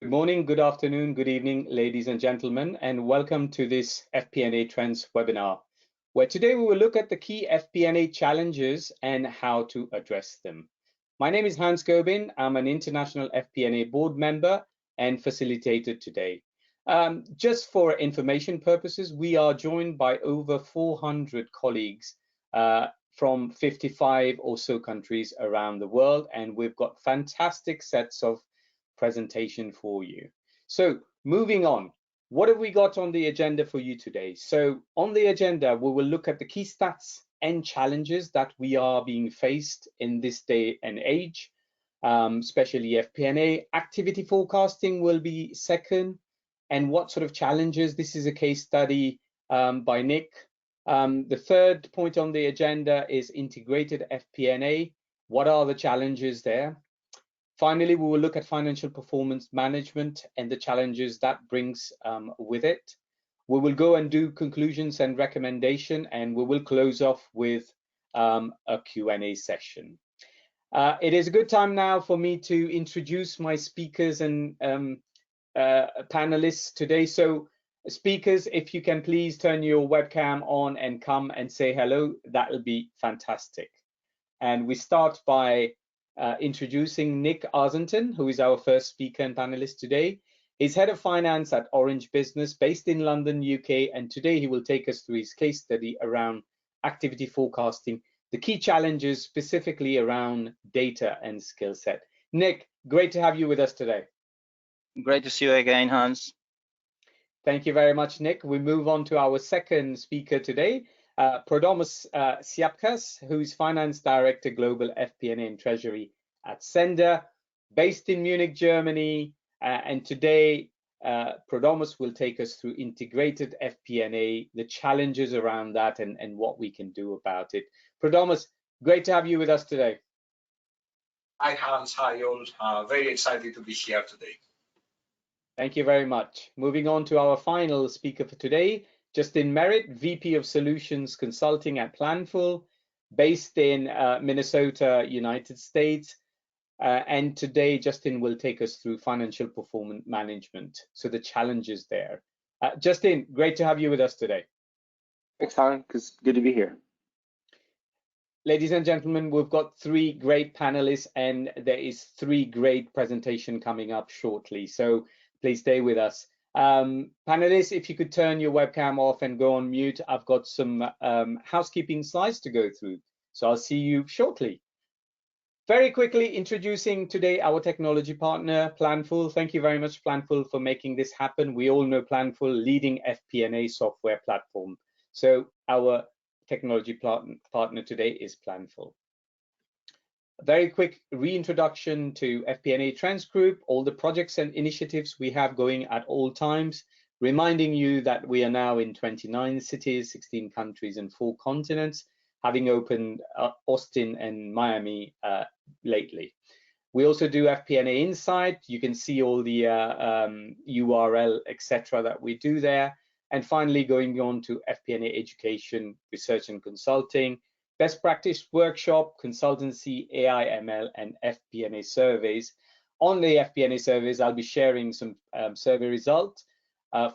Good morning, good afternoon, good evening, ladies and gentlemen, and welcome to this FP&A Trends Webinar, where today we will look at the key FP&A challenges and how to address them. My name is Hans Gobin. I'm an international FP&A board member and facilitator today. Just for information purposes, we are joined by over 400 colleagues from 55 or so countries around the world, and we've got fantastic sets of presentation for you. So moving on, what have we got on the agenda for you today? So on the agenda, we will look at the key stats and challenges that we are being faced in this day and age, especially FP&A. Activity forecasting will be second, and what sort of challenges. This is a case study by Nick. The third point on the agenda is integrated FP&A. What are the challenges there? Finally, we will look at financial performance management and the challenges that brings with it. We will go and do conclusions and recommendation, and we will close off with a Q&A session. It is a good time now for me to introduce my speakers and panelists today. So speakers, if you can please turn your webcam on and come and say hello, that will be fantastic. And we start by introducing Nick Arzenton, who is our first speaker and panelist today. He's head of finance at Orange Business, based in London, UK, and today he will take us through his case study around activity forecasting, the key challenges specifically around data and skill set. Nick, great to have you with us today. Great to see you again, Hans. Thank you very much, Nick. We move on to our second speaker today, Prodomos Siapkas, who is Finance Director Global FP&A and Treasury at sennder, based in Munich, Germany. And today, Prodomos will take us through integrated FP&A, the challenges around that, and what we can do about it. Prodomos, great to have you with us today. Hi, Hans. Hi, all. Very excited to be here today. Thank you very much. Moving on to our final speaker for today, Justin Merritt, VP of Solutions Consulting at Planful, based in Minnesota, United States. And today, Justin will take us through financial performance management, so the challenges there. Justin, great to have you with us today. Thanks, Hans. It's good to be here. Ladies and gentlemen, we've got three great panelists, and there is three great presentations coming up shortly. So please stay with us. Panelists, if you could turn your webcam off and go on mute, I've got some housekeeping slides to go through. So I'll see you shortly. Very quickly introducing today our technology partner, Planful. Thank you very much, Planful, for making this happen. We all know Planful, leading FP&A software platform. So our technology partner today is Planful. A very quick reintroduction to FP&A Trends Group, all the projects and initiatives we have going at all times, reminding you that we are now in 29 cities, 16 countries, and 4 continents, having opened Austin and Miami lately. We also do FP&A Insight. You can see all the URL, etc., that we do there. And finally, going on to FP&A Education, Research and Consulting, Best Practice Workshop, Consultancy, AI, ML, and FP&A Surveys. On the FP&A surveys, I'll be sharing some survey results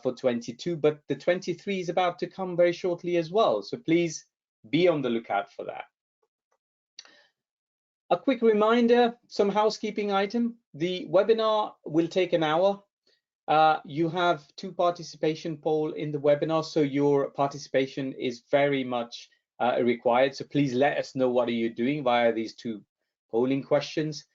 for 22, but the 23 is about to come very shortly as well. So please be on the lookout for that. A quick reminder, some housekeeping item. The webinar will take an hour. You have 2 participation poll in the webinar, so your participation is very much required. So please let us know what are you doing via these 2 polling questions.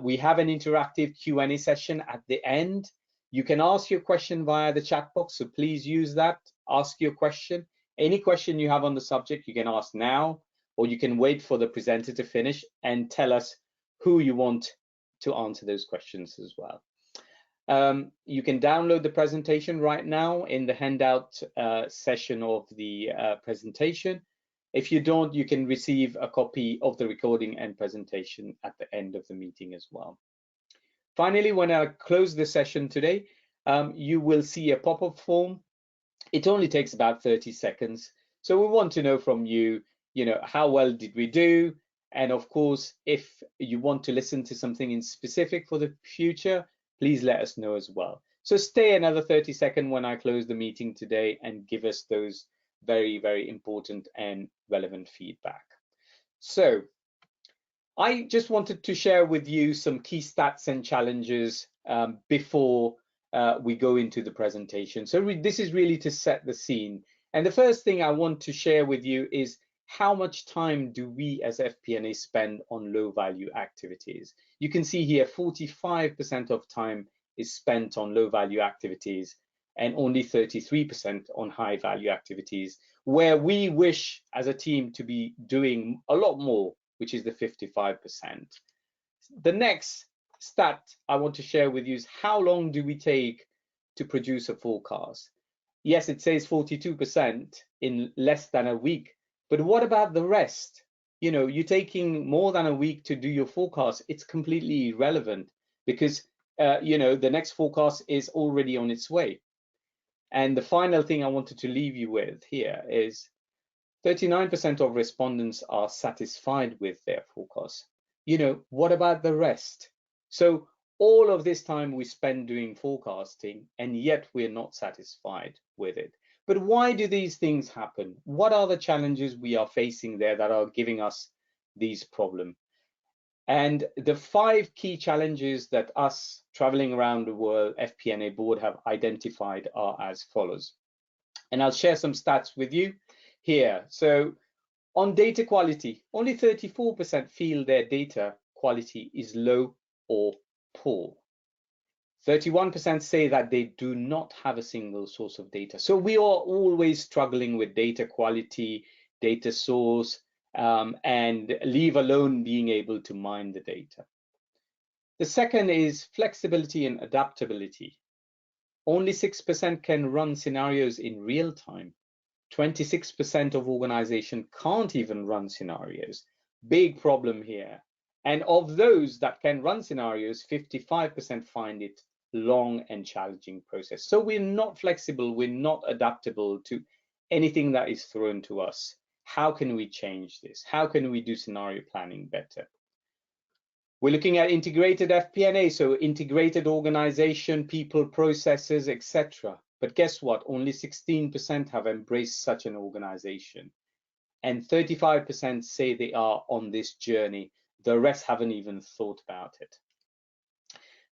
We have an interactive Q&A session at the end. You can ask your question via the chat box, so please use that. Ask your question. Any question you have on the subject, you can ask now, or you can wait for the presenter to finish and tell us who you want to answer those questions as well. You can download the presentation right now in the handout session of the presentation. If you don't, you can receive a copy of the recording and presentation at the end of the meeting as well. Finally, when I close the session today, you will see a pop-up form. It only takes about 30 seconds. So we want to know from you, how well did we do? And of course, if you want to listen to something in specific for the future, please let us know as well. So stay another 30 seconds when I close the meeting today and give us those very, very important and relevant feedback. So I just wanted to share with you some key stats and challenges before we go into the presentation. So this is really to set the scene. And the first thing I want to share with you is how much time do we as FP&A spend on low value activities? You can see here 45% of time is spent on low value activities and only 33% on high value activities, where we wish as a team to be doing a lot more, which is the 55%. The next stat I want to share with you is how long do we take to produce a forecast? Yes, it says 42% in less than a week, but what about the rest? You know, you're taking more than a week to do your forecast. It's completely irrelevant because, you know, the next forecast is already on its way. And the final thing I wanted to leave you with here is 39% of respondents are satisfied with their forecast. You know, what about the rest? So all of this time we spend doing forecasting, and yet we're not satisfied with it. But why do these things happen? What are the challenges we are facing there that are giving us these problems? And the 5 key challenges that us traveling around the world FP&A board have identified are as follows. And I'll share some stats with you here. So on data quality, only 34% feel their data quality is low or poor. 31% say that they do not have a single source of data. So we are always struggling with data quality, data source, and leave alone being able to mine the data. The second is flexibility and adaptability. Only 6% can run scenarios in real time. 26% of organizations can't even run scenarios. Big problem here. And of those that can run scenarios, 55% find it long and challenging process. So we're not flexible, we're not adaptable to anything that is thrown to us. How can we change this? How can we do scenario planning better? We're looking at integrated FP&A, so integrated organization, people, processes, etc. But guess what? Only 16% have embraced such an organization. And 35% say they are on this journey. The rest haven't even thought about it.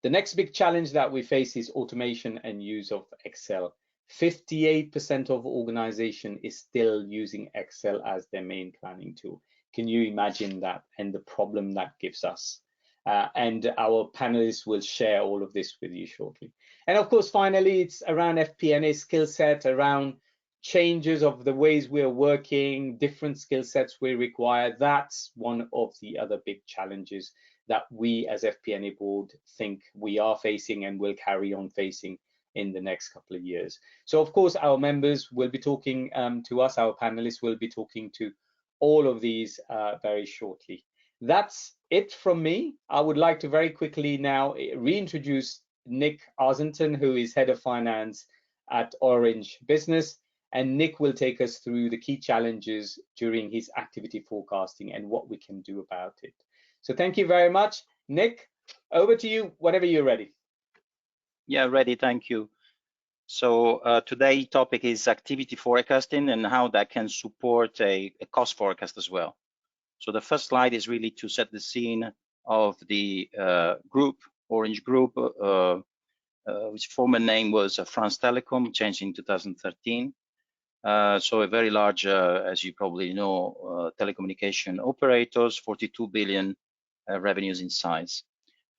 The next big challenge that we face is automation and use of Excel. 58% of organization is still using Excel as their main planning tool. Can you imagine that and the problem that gives us? And our panelists will share all of this with you shortly. And of course, finally, it's around FP&A skill set, around changes of the ways we're working, different skill sets we require. That's one of the other big challenges that we as FP&A board think we are facing and will carry on facing in the next couple of years. So of course, our members will be talking to us, our panelists will be talking to all of these very shortly. That's it from me. I would like to very quickly now reintroduce Nick Arzington, who is Head of Finance at Orange Business. And Nick will take us through the key challenges during his activity forecasting and what we can do about it. So thank you very much. Nick, over to you whenever you're ready. Yeah, ready, thank you. So today's topic is activity forecasting and how that can support a cost forecast as well. So the first slide is really to set the scene of the group, Orange Group, which former name was France Telecom, changed in 2013. So a very large, as you probably know, telecommunication operators, 42 billion revenues in size.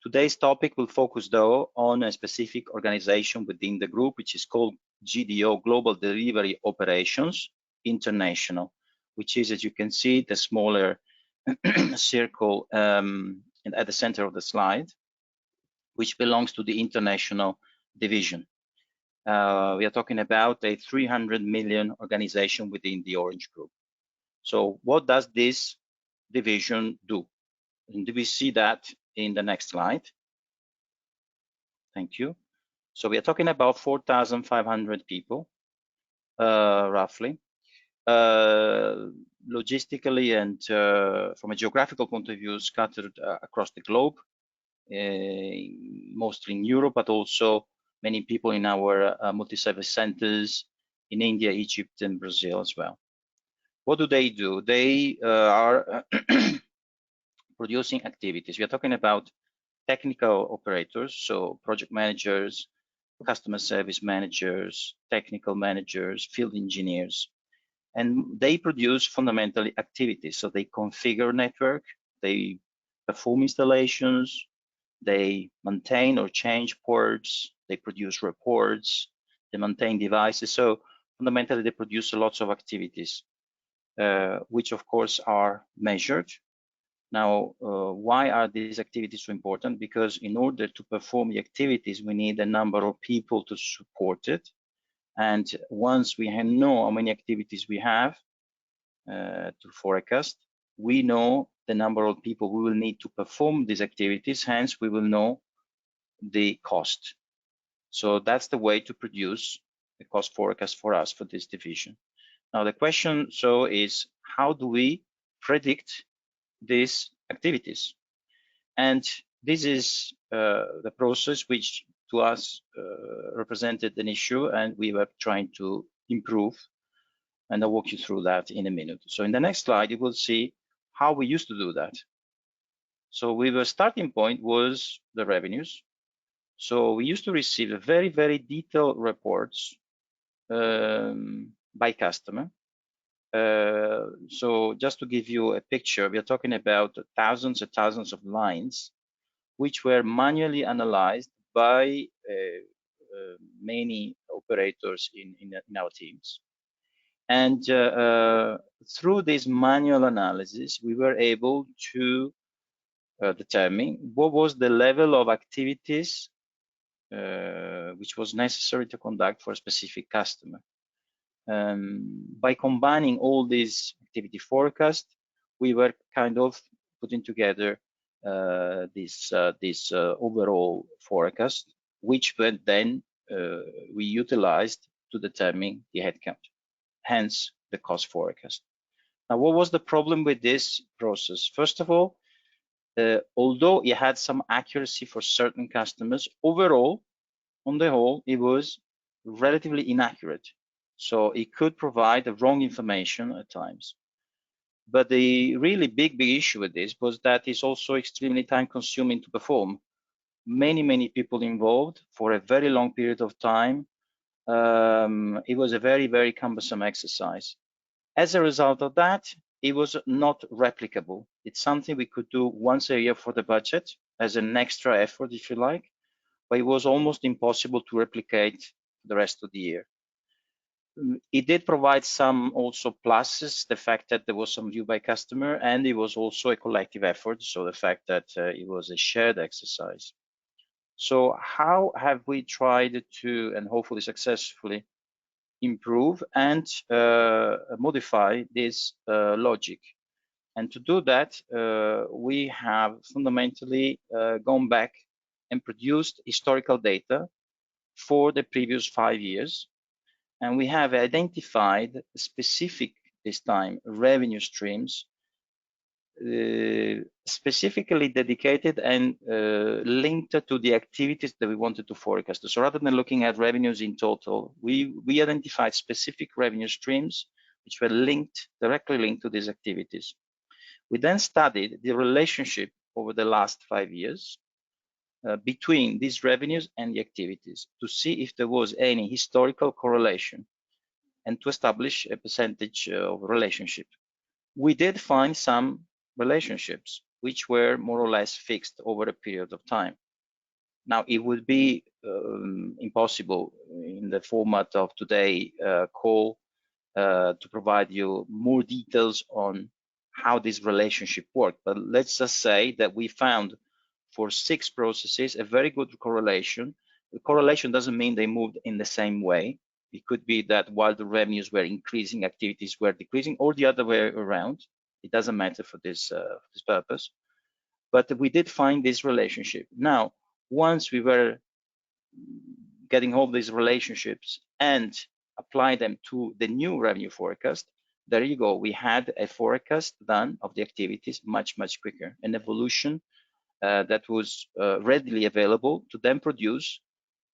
Today's topic will focus though on a specific organization within the group, which is called GDO, Global Delivery Operations International, which is, as you can see, the smaller circle at the center of the slide, which belongs to the international division. We are talking about a 300 million organization within the Orange Group. So what does this division do? And do we see that in the next slide? Thank you. So we are talking about 4,500 people, roughly. Logistically and from a geographical point of view, scattered across the globe. mostly in Europe, but also many people in our multi-service centers in India, Egypt, and Brazil as well. What do? They are producing activities. We are talking about technical operators, so project managers, customer service managers, technical managers, field engineers, and they produce fundamentally activities. So they configure network, they perform installations, they maintain or change ports, they produce reports, they maintain devices. So fundamentally, they produce lots of activities, which of course are measured. Now, why are these activities so important? Because in order to perform the activities, we need a number of people to support it. And once we know how many activities we have to forecast, we know the number of people we will need to perform these activities. Hence, we will know the cost. So that's the way to produce a cost forecast for us for this division. Now, the question is, how do we predict these activities? And this is the process which to us represented an issue, and we were trying to improve. And I'll walk you through that in a minute. So in the next slide, you will see how we used to do that. So our starting point was the revenues. So we used to receive very, very detailed reports by customer. So just to give you a picture, we are talking about thousands and thousands of lines, which were manually analyzed by many operators in our teams. And through this manual analysis, we were able to determine what was the level of activities which was necessary to conduct for a specific customer. By combining all these activity forecasts, we were kind of putting together this overall forecast, which then we utilized to determine the headcount, hence the cost forecast. Now, what was the problem with this process? First of all, although it had some accuracy for certain customers, overall, on the whole, it was relatively inaccurate. So it could provide the wrong information at times. But the really big issue with this was that it's also extremely time consuming to perform. Many people involved for a very long period of time. It was a very, very cumbersome exercise. As a result of that, it was not replicable. It's something we could do once a year for the budget as an extra effort, if you like, but it was almost impossible to replicate the rest of the year. It did provide some also pluses, the fact that there was some view by customer, and it was also a collective effort, so the fact that it was a shared exercise. So how have we tried to, and hopefully successfully, improve and modify this logic? And to do that, we have fundamentally gone back and produced historical data for the previous 5 years. And we have identified specific, this time, revenue streams, specifically dedicated and linked to the activities that we wanted to forecast. So rather than looking at revenues in total, we identified specific revenue streams which were directly linked to these activities. We then studied the relationship over the last 5 years between these revenues and the activities to see if there was any historical correlation and to establish a percentage of relationship. We did find some relationships which were more or less fixed over a period of time. Now, it would be impossible in the format of today call to provide you more details on how this relationship worked, but let's just say that we found for 6 processes a very good correlation. The correlation doesn't mean they moved in the same way. It could be that while the revenues were increasing, activities were decreasing, or the other way around. It doesn't matter for this purpose. But we did find this relationship. Now, once we were getting all these relationships and apply them to the new revenue forecast, there you go. We had a forecast done of the activities much quicker, an evolution that was readily available to then produce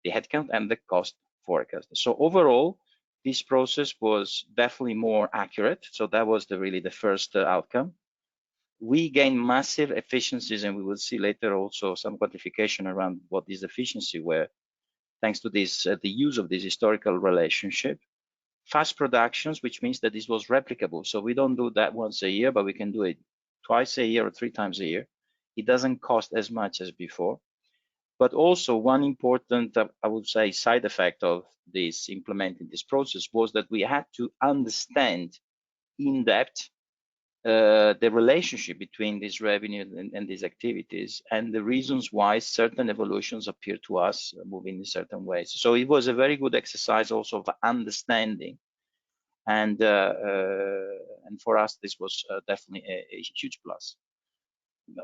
the headcount and the cost forecast. So overall, this process was definitely more accurate. So that was really the first outcome. We gained massive efficiencies, and we will see later also some quantification around what this efficiency were, thanks to this the use of this historical relationship. Fast productions, which means that this was replicable. So we don't do that once a year, but we can do it twice a year or 3 times a year. It doesn't cost as much as before. But also one important, I would say, side effect of this implementing this process was that we had to understand in depth the relationship between this revenue and these activities, and the reasons why certain evolutions appear to us moving in certain ways. So it was a very good exercise also of understanding, and for us this was definitely a huge plus.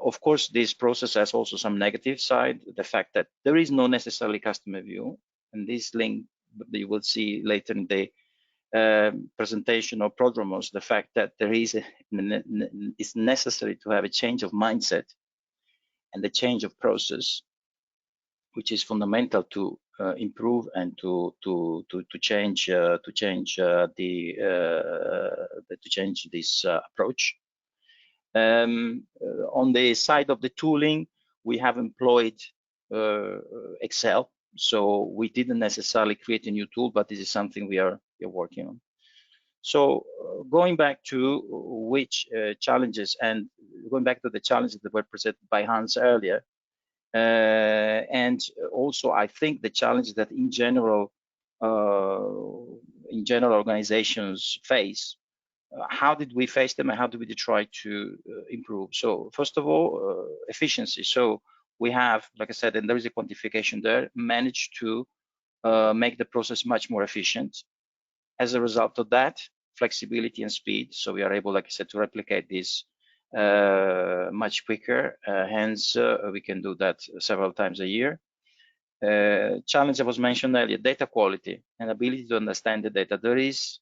Of course, this process has also some negative side, the fact that there is no necessarily customer view, and this link you will see later in the presentation of Prodromos, the fact that there is it's necessary to have a change of mindset and a change of process, which is fundamental to improve and to change this approach. On the side of the tooling, we have employed Excel, so we didn't necessarily create a new tool, but this is something we are working on. So going back to which challenges, and going back to the challenges that were presented by Hans earlier, and also I think the challenges that in general organizations face. How did we face them, and how do we try to improve? So first of all, efficiency. So we have, like I said, and there is a quantification there, managed to make the process much more efficient. As a result of that, flexibility and speed. So we are able, like I said, to replicate this much quicker. Hence, we can do that several times a year. Challenge I was mentioned earlier, data quality and ability to understand the data. There is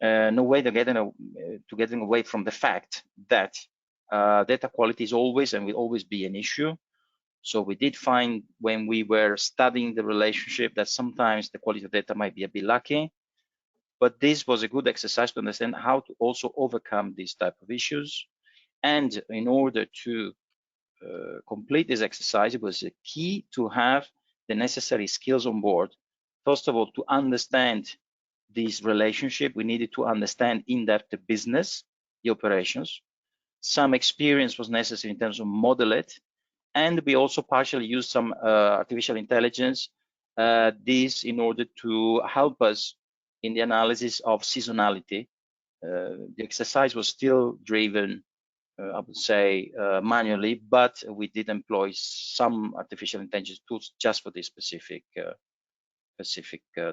no way to getting away from the fact that data quality is always and will always be an issue. So we did find when we were studying the relationship that sometimes the quality of data might be a bit lacking, but this was a good exercise to understand how to also overcome these type of issues. And in order to complete this exercise, it was a key to have the necessary skills on board. First of all, to understand this relationship, we needed to understand in depth the business, the operations. Some experience was necessary in terms of model it, and we also partially used some artificial intelligence, this in order to help us in the analysis of seasonality. The exercise was still driven, I would say, manually, but we did employ some artificial intelligence tools just for this specific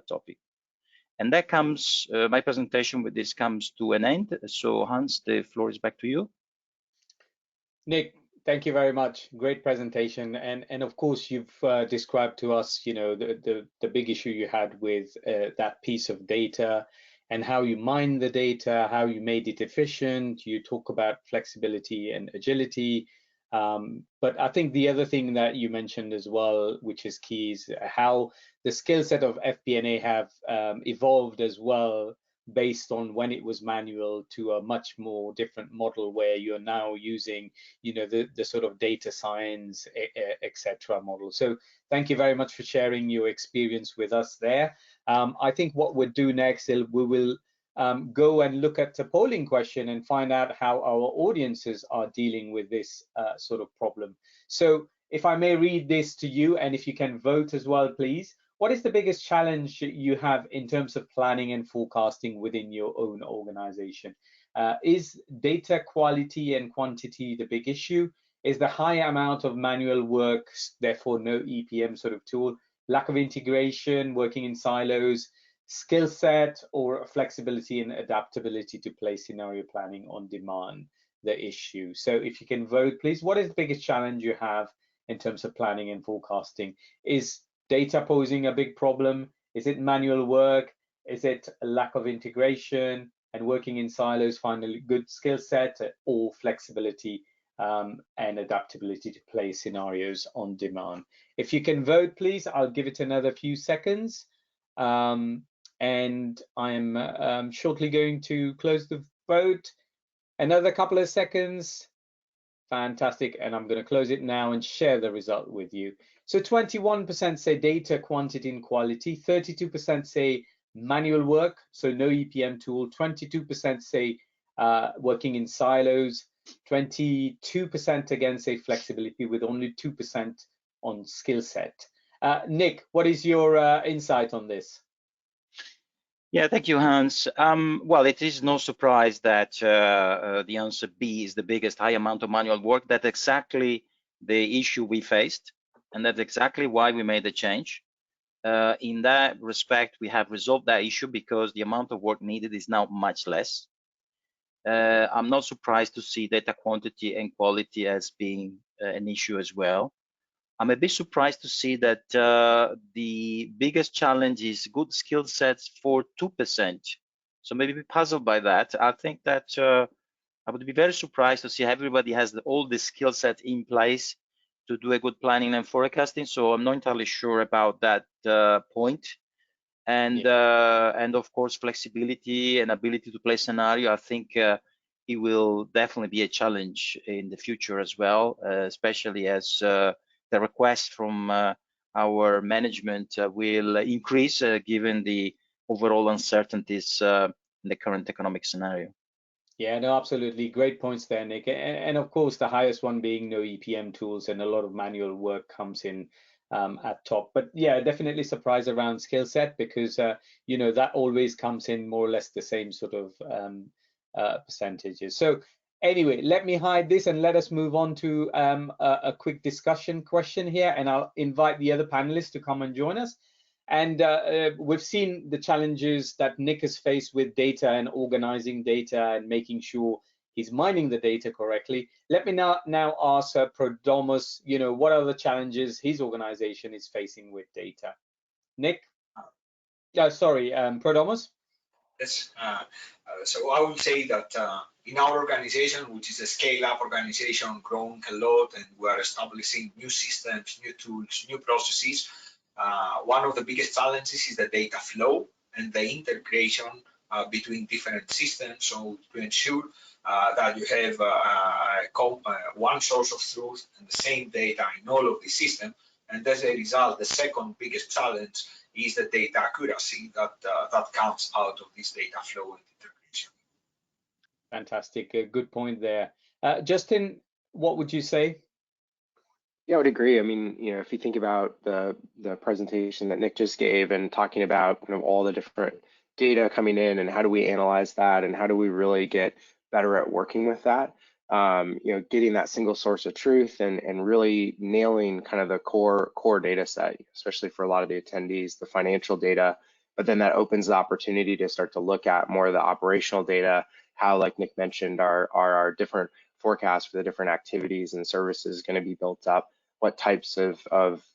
topic. And that comes, my presentation with this comes to an end. So Hans, the floor is back to you. Nick, thank you very much. Great presentation. And of course, you've described to us, you know, the big issue you had with that piece of data and how you mine the data, how you made it efficient. You talk about flexibility and agility. But I think the other thing that you mentioned as well, which is key, is how the skill set of FP&A have evolved as well, based on when it was manual to a much more different model where you're now using, you know, the sort of data science, etc. model. So thank you very much for sharing your experience with us there. I think what we'll do next is we will go and look at the polling question and find out how our audiences are dealing with this sort of problem. So if I may read this to you, and if you can vote as well, please. What is the biggest challenge you have in terms of planning and forecasting within your own organization? Is data quality and quantity the big issue? Is the high amount of manual work, therefore no EPM sort of tool, lack of integration, working in silos, skill set, or flexibility and adaptability to play scenario planning on demand the issue? So if you can vote, please. What is the biggest challenge you have in terms of planning and forecasting? Is data posing a big problem? Is it manual work? Is it a lack of integration and working in silos, finding a good skill set, or flexibility and adaptability to play scenarios on demand. If you can vote, please, I'll give it another few seconds. And I'm shortly going to close the vote. Another couple of seconds. Fantastic. And I'm going to close it now and share the result with you. So 21% say data quantity and quality, 32% say manual work, so no EPM tool, 22% say working in silos, 22% again say flexibility, with only 2% on skill set. Nick, what is your insight on this? Yeah, thank you, Hans. Well, it is no surprise that the answer B is the biggest, high amount of manual work. That's exactly the issue we faced, and that's exactly why we made the change. In that respect, we have resolved that issue because the amount of work needed is now much less. I'm not surprised to see data quantity and quality as being an issue as well. I'm a bit surprised to see that the biggest challenge is good skill sets for 2%. So maybe be puzzled by that. I think that I would be very surprised to see everybody has all the skill set in place to do a good planning and forecasting. So I'm not entirely sure about that point. And of course, flexibility and ability to play scenario, I think it will definitely be a challenge in the future as well, especially as the requests from our management will increase given the overall uncertainties in the current economic scenario. Yeah, no, absolutely. Great points there, Nick. And of course, the highest one being no EPM tools, and a lot of manual work comes in at top. But yeah, definitely surprise around skill set, because you know, that always comes in more or less the same sort of percentages. So anyway, let me hide this and let us move on to a quick discussion question here, and I'll invite the other panelists to come and join us. And we've seen the challenges that Nick has faced with data and organizing data and making sure he's mining the data correctly. Let me now ask Prodomos, you know, what are the challenges his organization is facing with data? Nick? Sorry, Prodomos? Yes. So I would say that in our organization, which is a scale-up organization, growing a lot, and we are establishing new systems, new tools, new processes, one of the biggest challenges is the data flow and the integration between different systems. So to ensure that you have one source of truth and the same data in all of the systems. And as a result, the second biggest challenge is the data accuracy that comes out of this data flow and integration. Fantastic, good point there. Justin, what would you say? Yeah, I would agree. I mean, you know, if you think about the presentation that Nick just gave and talking about kind of all the different data coming in and how do we analyze that and how do we really get better at working with that, you know, getting that single source of truth and really nailing kind of the core data set, especially for a lot of the attendees, the financial data. But then that opens the opportunity to start to look at more of the operational data, how, like Nick mentioned, our different forecasts for the different activities and services going to be built up, what types of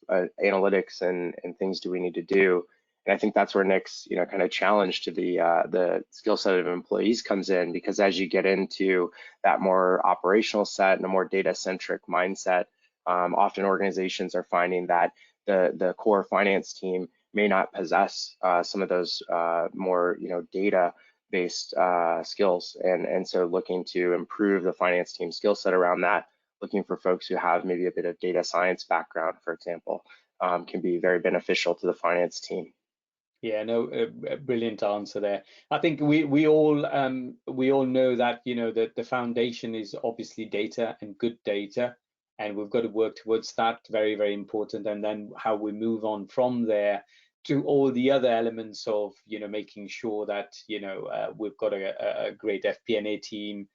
analytics and things do we need to do. And I think that's where Nick's, you know, kind of challenge to the skill set of employees comes in, because as you get into that more operational set and a more data-centric mindset, often organizations are finding that the core finance team may not possess some of those more, you know, data-based skills, and so looking to improve the finance team skill set around that, looking for folks who have maybe a bit of data science background, for example, can be very beneficial to the finance team. Yeah, no, brilliant answer there. I think we all know that, you know, that the foundation is obviously data and good data, and we've got to work towards that. Very, very important. And then how we move on from there to all the other elements of, you know, making sure that, you know, we've got a great FP&A team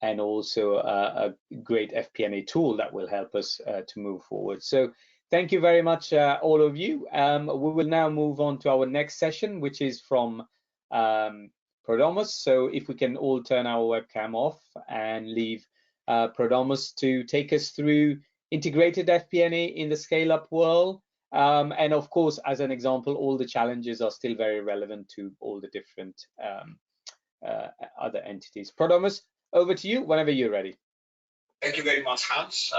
and also a great FP&A tool that will help us to move forward. So thank you very much, all of you. We will now move on to our next session, which is from Prodomos. So if we can all turn our webcam off and leave Prodomos to take us through integrated FP&A in the scale-up world. And of course, as an example, all the challenges are still very relevant to all the different other entities. Prodomos, over to you whenever you're ready. Thank you very much, Hans.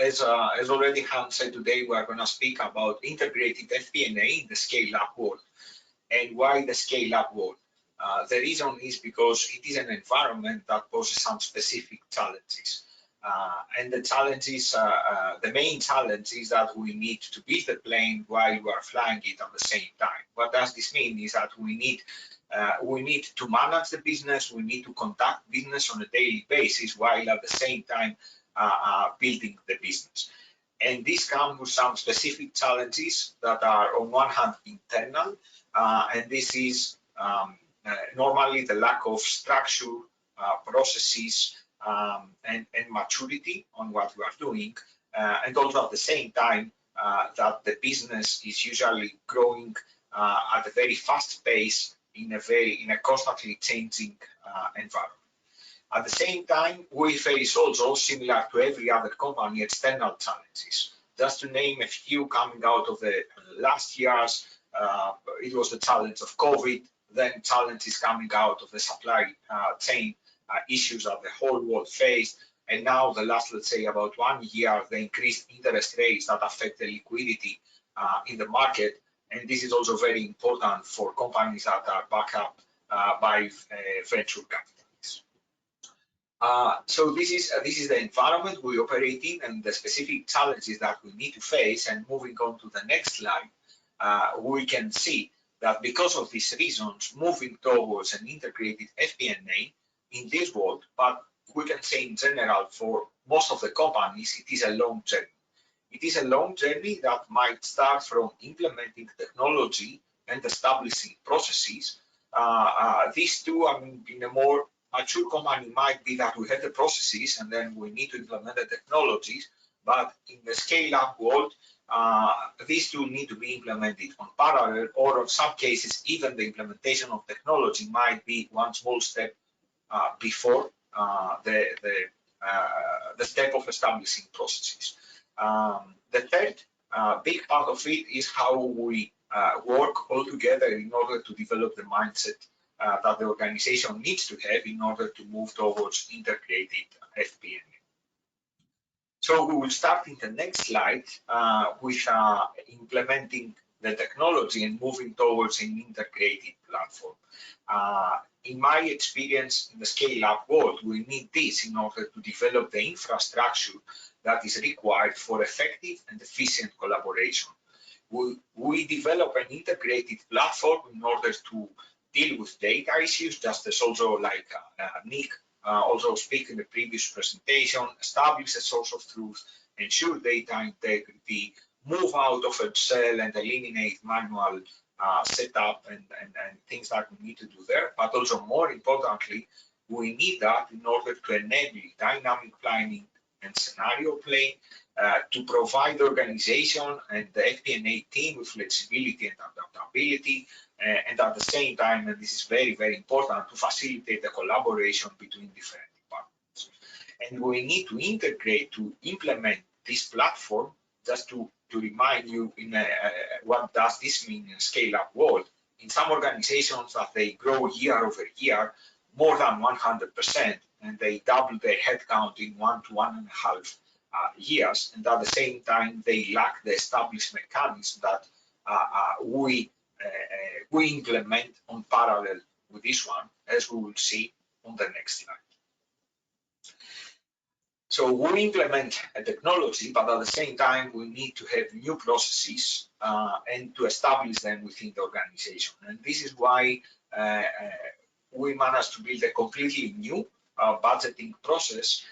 As already Hans said, today we are going to speak about integrated FP&A in the scale-up world. And why the scale-up world? The reason is because it is an environment that poses some specific challenges. And the challenges, the main challenge is that we need to build the plane while we are flying it at the same time. What does this mean is that we need to manage the business, we need to conduct business on a daily basis while at the same time building the business. And this comes with some specific challenges that are on one hand internal, and this is normally the lack of structure, processes, and maturity on what we are doing, and also at the same time that the business is usually growing at a very fast pace in a constantly changing environment. At the same time, we face also, similar to every other company, external challenges. Just to name a few coming out of the last years, it was the challenge of COVID, then challenges coming out of the supply chain issues that the whole world faced, and now the last, let's say, about 1 year, the increased interest rates that affect the liquidity in the market. And this is also very important for companies that are backed up by venture capitalists. So this is the environment we operate in and the specific challenges that we need to face. And moving on to the next slide, we can see that because of these reasons, moving towards an integrated FP&A in this world, but we can say in general for most of the companies, it is a long journey. It is a long journey that might start from implementing technology and establishing processes. These two, I mean, in a more mature company might be that we have the processes and then we need to implement the technologies, but in the scale-up world, these two need to be implemented on parallel, or in some cases, even the implementation of technology might be one small step before the step of establishing processes. The third big part of it is how we work all together in order to develop the mindset that the organization needs to have in order to move towards integrated FP&A. So we will start in the next slide with implementing the technology and moving towards an integrated platform. In my experience in the scale-up world, we need this in order to develop the infrastructure that is required for effective and efficient collaboration. We develop an integrated platform in order to deal with data issues, just as also like Nick also speak in the previous presentation, establish a source of truth, ensure data integrity, move out of Excel and eliminate manual setup and things that we need to do there. But also more importantly, we need that in order to enable dynamic planning and scenario playing, to provide the organization and the FP&A team with flexibility and adaptability, and at the same time, and this is very, very important, to facilitate the collaboration between different departments. And we need to integrate to implement this platform. Just to remind you, what does this mean in a scale-up world? In some organizations that they grow year over year, more than 100%, and they double their headcount in 1 to 1.5 years, and at the same time they lack the established mechanisms that we implement on parallel with this one, as we will see on the next slide. So we implement a technology, but at the same time we need to have new processes and to establish them within the organization. And this is why we managed to build a completely new budgeting process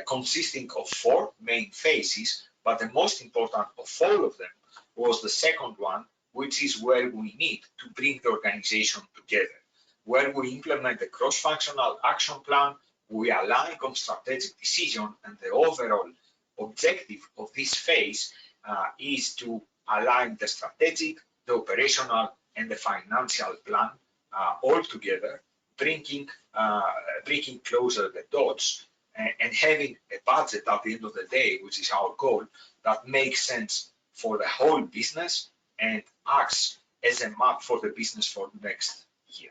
consisting of 4 main phases, but the most important of all of them was the second one, which is where we need to bring the organization together, where we implement the cross-functional action plan, we align on strategic decision, and the overall objective of this phase is to align the strategic, the operational, and the financial plan all together, bringing closer the dots and having a budget at the end of the day, which is our goal, that makes sense for the whole business and acts as a map for the business for the next year.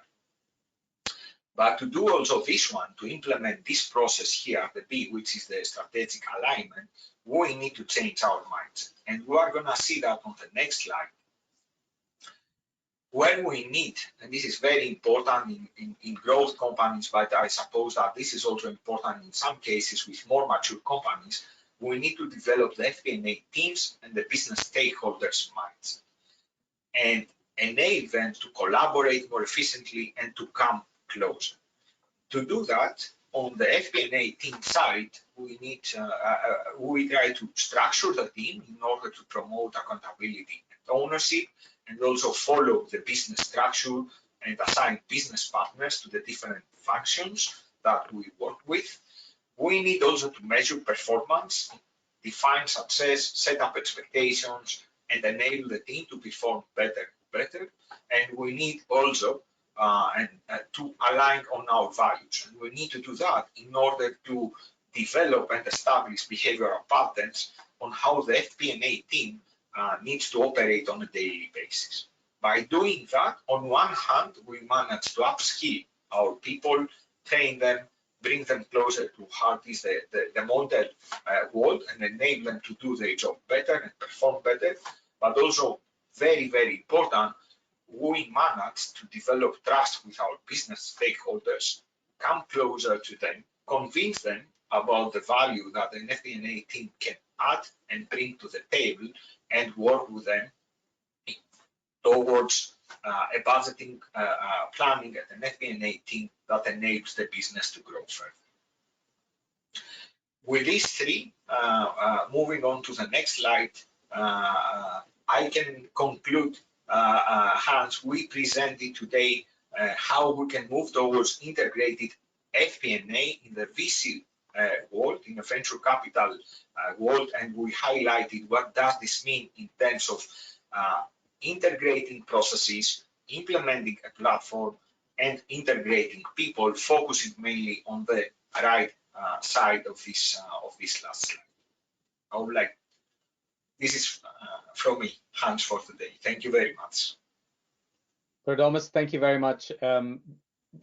But to do also this one, to implement this process here, the B, which is the strategic alignment, we need to change our mindset. And we are going to see that on the next slide. When we need, and this is very important in growth companies, but I suppose that this is also important in some cases with more mature companies, we need to develop the FP&A teams and the business stakeholders' minds and enable them to collaborate more efficiently and to come closer. To do that, on the FP&A team side, we try to structure the team in order to promote accountability and ownership, and also follow the business structure and assign business partners to the different functions that we work with. We need also to measure performance, define success, set up expectations, and enable the team to perform better. And we need also to align on our values. And we need to do that in order to develop and establish behavioral patterns on how the FP&A team needs to operate on a daily basis. By doing that, on one hand, we manage to upskill our people, train them, bring them closer to how is the model world, and enable them to do their job better and perform better. But also, very, very important, we manage to develop trust with our business stakeholders, come closer to them, convince them about the value that an FP&A team can add and bring to the table, and work with them towards a budgeting planning at an FP&A team that enables the business to grow further. With these three, moving on to the next slide, I can conclude, Hans, we presented today how we can move towards integrated FP&A in the VC world, in the venture capital world, and we highlighted what does this mean in terms of integrating processes, implementing a platform, and integrating people, focusing mainly on the right side of this last slide. I would like, this is from me, Hans, for today. Thank you very much. Prodomus, thank you very much.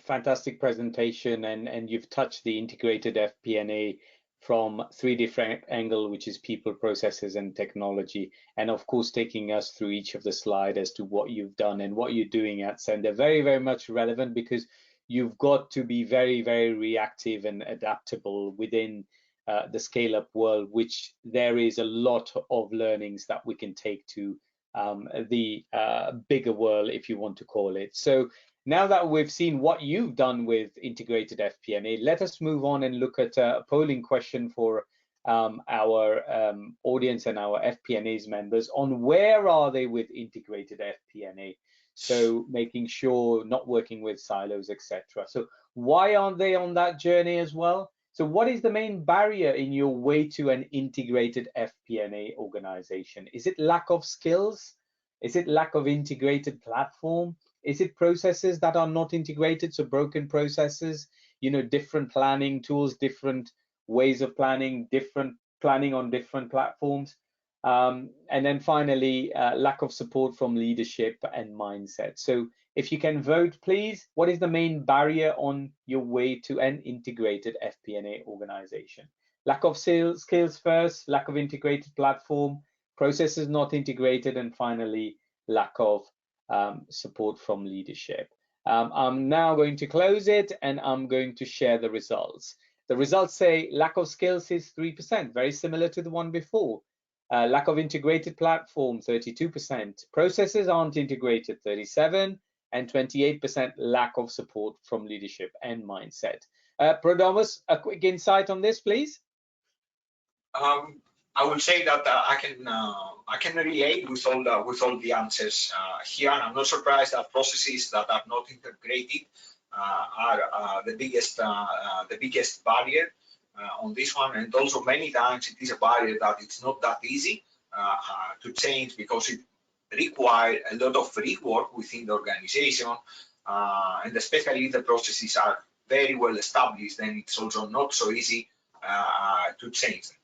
Fantastic presentation, and you've touched the integrated FP&A from three different angles, which is people, processes, and technology, and of course taking us through each of the slides as to what you've done and what you're doing at sennder. Very, very much relevant, because you've got to be very, very reactive and adaptable within the scale-up world, which there is a lot of learnings that we can take to the bigger world, if you want to call it. So now that we've seen what you've done with integrated FP&A, let us move on and look at a polling question for our audience and our FP&A's members on where are they with integrated FP&A. So making sure not working with silos, etc. So why aren't they on that journey as well? So what is the main barrier in your way to an integrated FP&A organization? Is it lack of skills? Is it lack of integrated platform? Is it processes that are not integrated, so broken processes, you know, different planning tools, different ways of planning, different planning on different platforms? And then finally, lack of support from leadership and mindset. So if you can vote, please, what is the main barrier on your way to an integrated FP&A organization? Lack of skills first, lack of integrated platform, processes not integrated, and finally, lack of support from leadership. I'm now going to close it, and I'm going to share the results. The results say lack of skills is 3%, very similar to the one before. Lack of integrated platform, 32%. Processes aren't integrated, 37%, and 28% lack of support from leadership and mindset. Prodomus, a quick insight on this, please. I will say that I can relate with all the answers here. And I'm not surprised that processes that are not integrated are the biggest barrier on this one. And also many times it is a barrier that it's not that easy to change, because it requires a lot of rework within the organization, and especially if the processes are very well established, then it's also not so easy to change them.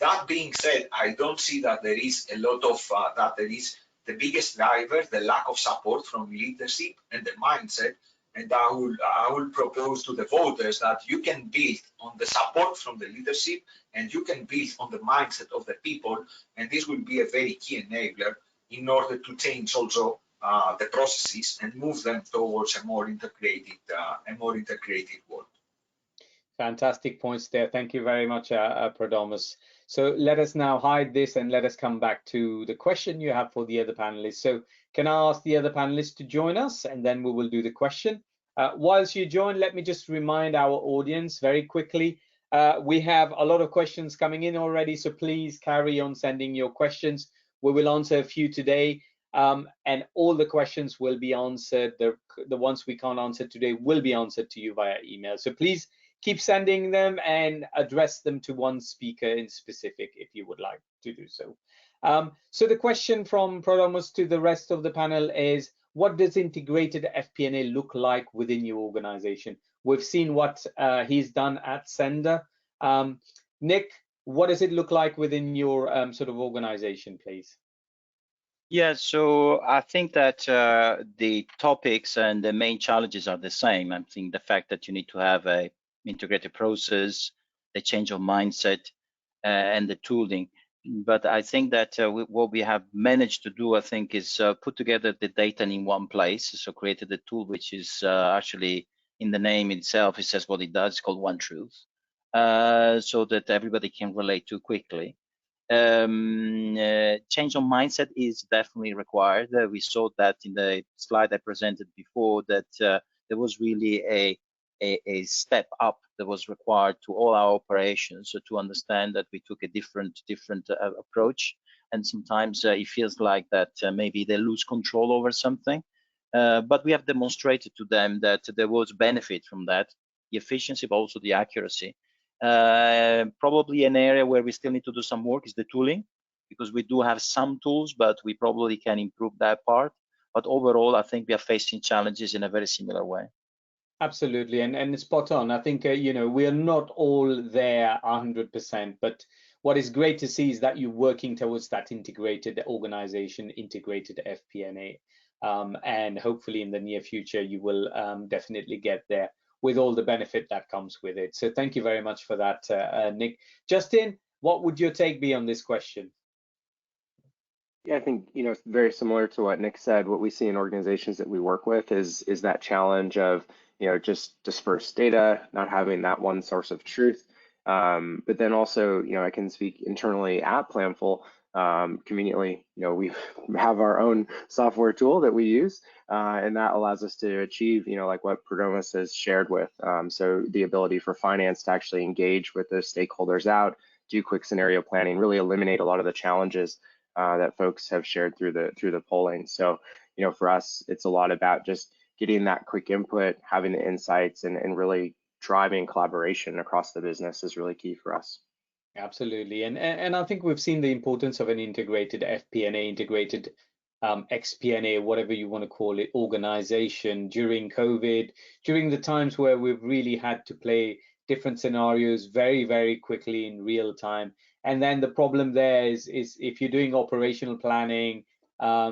That being said, I don't see that there is a lot of that there is the biggest driver, the lack of support from leadership and the mindset, And I will propose to the voters that you can build on the support from the leadership, and you can build on the mindset of the people, and this will be a very key enabler in order to change also the processes and move them towards a more integrated world. Fantastic points there. Thank you very much, Prodomus. So let us now hide this and let us come back to the question you have for the other panelists. So can I ask the other panelists to join us, and then we will do the question. Whilst you join, let me just remind our audience very quickly, we have a lot of questions coming in already, so please carry on sending your questions. We will answer a few today, and all the questions will be answered. The ones we can't answer today will be answered to you via email. So please keep sending them and address them to one speaker in specific if you would like to do so. So the question from Prodomus to the rest of the panel is, what does integrated FP&A look like within your organization? We've seen what he's done at sennder. Nick, what does it look like within your sort of organization, please? Yeah, so I think that the topics and the main challenges are the same. I think the fact that you need to have a integrated process, the change of mindset, and the tooling. But I think that what we have managed to do, I think, is put together the data in one place. So created a tool which is actually in the name itself, it says what it does, it's called One Truth, so that everybody can relate to quickly. Change of mindset is definitely required. We saw that in the slide I presented before, that there was really a step up that was required to all our operations, so to understand that we took a different approach, and sometimes it feels like that maybe they lose control over something, but we have demonstrated to them that there was benefit from that, the efficiency but also the accuracy. Probably an area where we still need to do some work is the tooling, because we do have some tools, but we probably can improve that part. But overall, I think we are facing challenges in a very similar way. Absolutely, and spot on. I think you know, we are not all there 100%, but what is great to see is that you're working towards that integrated organization, integrated FP&A, and hopefully in the near future you will definitely get there with all the benefit that comes with it. So thank you very much for that, Nick. Justin, what would your take be on this question? Yeah, I think, you know, it's very similar to what Nick said. What we see in organizations that we work with is that challenge of, you know, just dispersed data, not having that one source of truth. But then also, you know, I can speak internally at Planful. Conveniently, you know, we have our own software tool that we use, and that allows us to achieve, you know, like what Prodomus has shared with. So the ability for finance to actually engage with the stakeholders out, do quick scenario planning, really eliminate a lot of the challenges that folks have shared through the polling. So, you know, for us, it's a lot about just getting that quick input, having the insights, and really driving collaboration across the business is really key for us. Absolutely, and I think we've seen the importance of an integrated FP&A, integrated XP&A, whatever you want to call it, organization during COVID, during the times where we've really had to play different scenarios very, very quickly in real time. And then the problem there is if you're doing operational planning,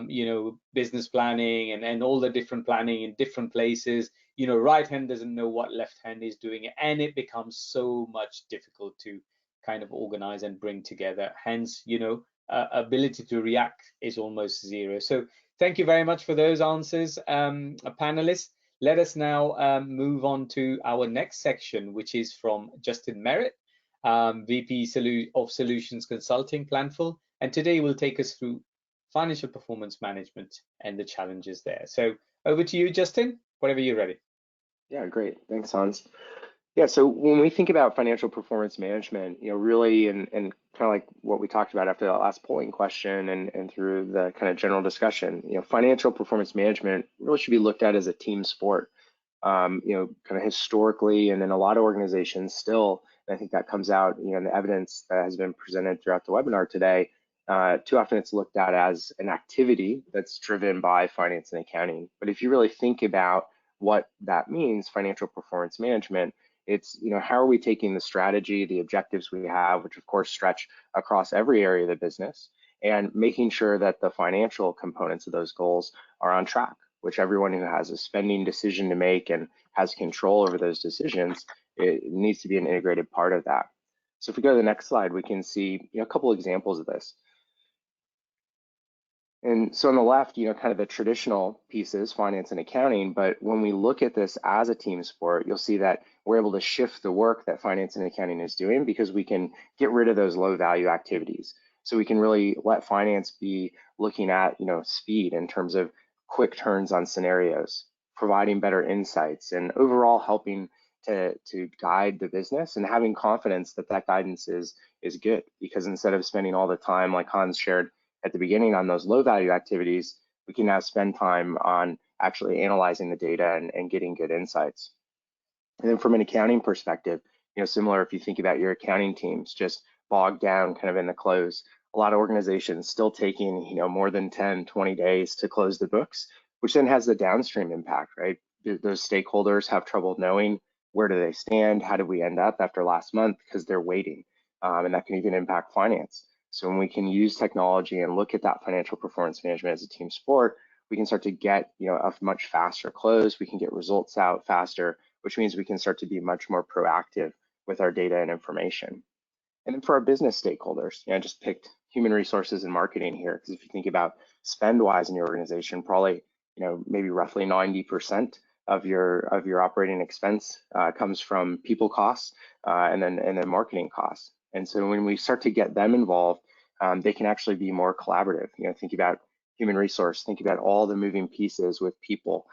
you know, business planning, and all the different planning in different places, you know, right hand doesn't know what left hand is doing, and it becomes so much difficult to kind of organize and bring together. Hence, you know, ability to react is almost zero. So thank you very much for those answers, panelists. Let us now move on to our next section, which is from Justin Merritt, VP of Solutions Consulting, Planful. And today will take us through financial performance management and the challenges there. So over to you, Justin, whenever you're ready. Yeah, great. Thanks, Hans. Yeah, so when we think about financial performance management, you know, really, and kind of like what we talked about after that last polling question and through the kind of general discussion, you know, financial performance management really should be looked at as a team sport. You know, kind of historically, and in a lot of organizations still, and I think that comes out, you know, in the evidence that has been presented throughout the webinar today, too often it's looked at as an activity that's driven by finance and accounting. But if you really think about what that means, financial performance management, it's, you know, how are we taking the strategy, the objectives we have, which of course stretch across every area of the business, and making sure that the financial components of those goals are on track. which everyone who has a spending decision to make and has control over those decisions, it needs to be an integrated part of that. So if we go to the next slide, we can see a couple examples of this. And so on the left, kind of the traditional pieces, finance and accounting, but when we look at this as a team sport, you'll see that we're able to shift the work that finance and accounting is doing because we can get rid of those low value activities. So we can really let finance be looking at, speed in terms of quick turns on scenarios, providing better insights, and overall helping to guide the business and having confidence that that guidance is good, because instead of spending all the time, like Hans shared at the beginning, on those low value activities, we can now spend time on actually analyzing the data and getting good insights. And then from an accounting perspective, similar, if you think about your accounting teams just bogged down kind of in the close, a lot of organizations still taking, more than 10, 20 days to close the books, which then has the downstream impact, right? Those stakeholders have trouble knowing where do they stand, how did we end up after last month, because they're waiting, and that can even impact finance. So when we can use technology and look at that financial performance management as a team sport, we can start to get a much faster close. We can get results out faster, which means we can start to be much more proactive with our data and information. And then for our business stakeholders, I just picked human resources and marketing here, because if you think about spend-wise in your organization, probably maybe roughly 90% of your operating expense comes from people costs and then marketing costs. And so when we start to get them involved, they can actually be more collaborative. Think about human resource, think about all the moving pieces with people,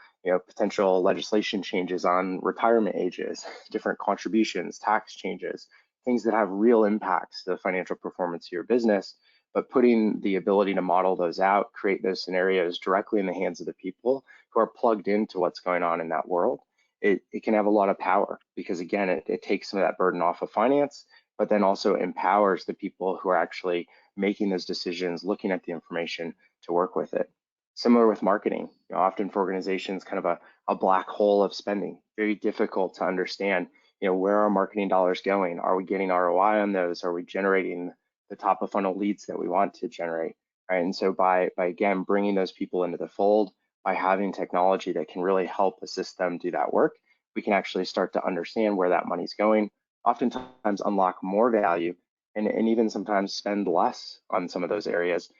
potential legislation changes on retirement ages, different contributions, tax changes, things that have real impacts to the financial performance of your business, but putting the ability to model those out, create those scenarios directly in the hands of the people who are plugged into what's going on in that world, it can have a lot of power, because again, it takes some of that burden off of finance, but then also empowers the people who are actually making those decisions, looking at the information to work with it. Similar with marketing, often for organizations, kind of a black hole of spending, very difficult to understand, where are marketing dollars going? Are we getting ROI on those? Are we generating the top of funnel leads that we want to generate? Right? And so by again, bringing those people into the fold, by having technology that can really help assist them do that work, we can actually start to understand where that money's going, oftentimes unlock more value, and even sometimes spend less on some of those areas,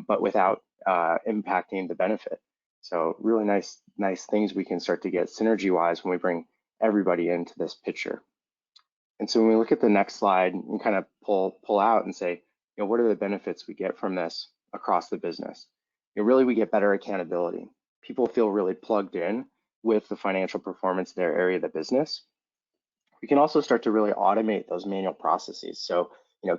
but without impacting the benefit. So really nice things we can start to get synergy-wise when we bring everybody into this picture. And so when we look at the next slide and kind of pull out and say, what are the benefits we get from this across the business? Really, we get better accountability. People feel really plugged in with the financial performance of their area of the business. We can also start to really automate those manual processes. So,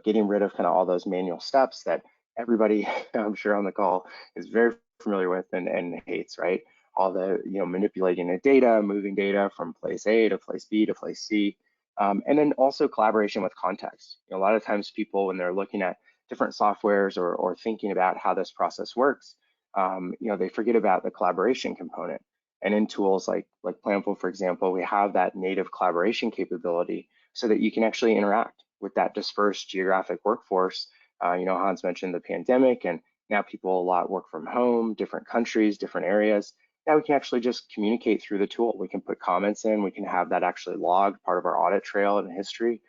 getting rid of kind of all those manual steps that everybody, I'm sure on the call, is very familiar with and hates, right? All the, manipulating the data, moving data from place A to place B to place C. And then also collaboration with context. A lot of times people, when they're looking at different softwares or thinking about how this process works, they forget about the collaboration component. And in tools like Planful, for example, we have that native collaboration capability so that you can actually interact with that dispersed geographic workforce. Hans mentioned the pandemic, and now people a lot work from home, different countries, different areas. Now we can actually just communicate through the tool. We can put comments in, we can have that actually logged, part of our audit trail and history.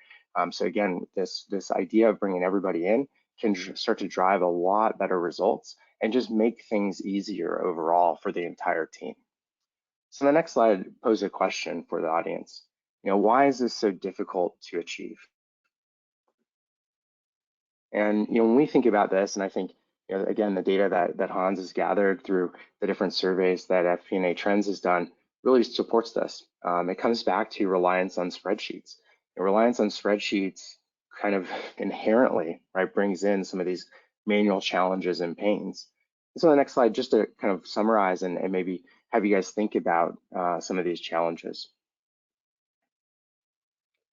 So again, this idea of bringing everybody in can start to drive a lot better results and just make things easier overall for the entire team. So the next slide poses a question for the audience. Why is this so difficult to achieve? And when we think about this, and I think again, the data that Hans has gathered through the different surveys that FP&A Trends has done really supports this. It comes back to reliance on spreadsheets. Reliance on spreadsheets kind of inherently, right, brings in some of these manual challenges and pains. So the next slide, just to kind of summarize and maybe have you guys think about some of these challenges.